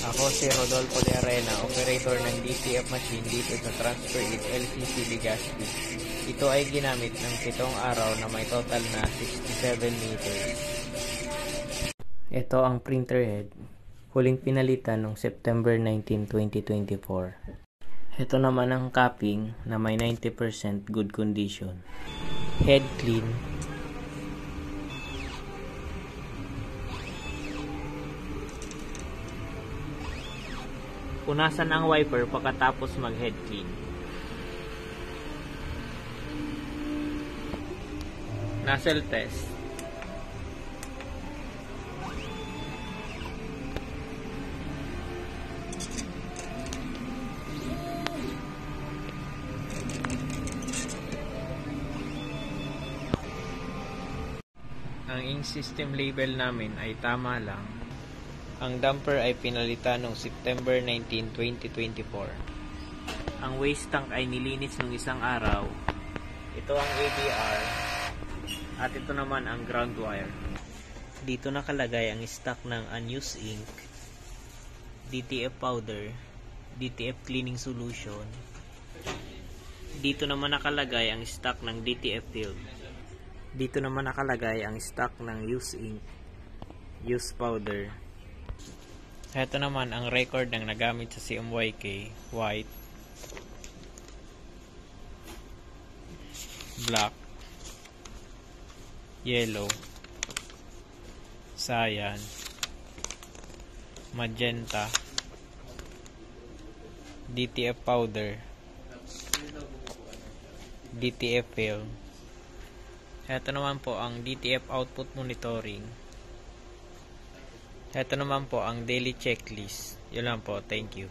Ako si Rodolfo de Arena, operator ng DTF machine dito sa Transfer It LCC Legazpi. Ito ay ginamit ng 7 araw na may total na 67 meters. Ito ang printer head, huling pinalitan noong September 19, 2024. Ito naman ang capping na may 90% good condition. Head clean. Punasan ang wiper pagkatapos mag-head clean. Nozzle test. Ang ink system label namin ay tama lang. Ang damper ay pinalitan noong September 19, 2024. Ang waste tank ay nilinis noong isang araw. Ito ang ABR. At ito naman ang ground wire. Dito nakalagay ang stock ng unused ink, DTF powder, DTF cleaning solution. Dito naman nakalagay ang stock ng DTF film. Dito naman nakalagay ang stock ng used ink, used powder. Ito naman ang record ng nagamit sa CMYK, white, black, yellow, cyan, magenta, DTF powder, DTF film. Ito naman po ang DTF output monitoring. Ito naman po ang daily checklist. Yun lang po. Thank you.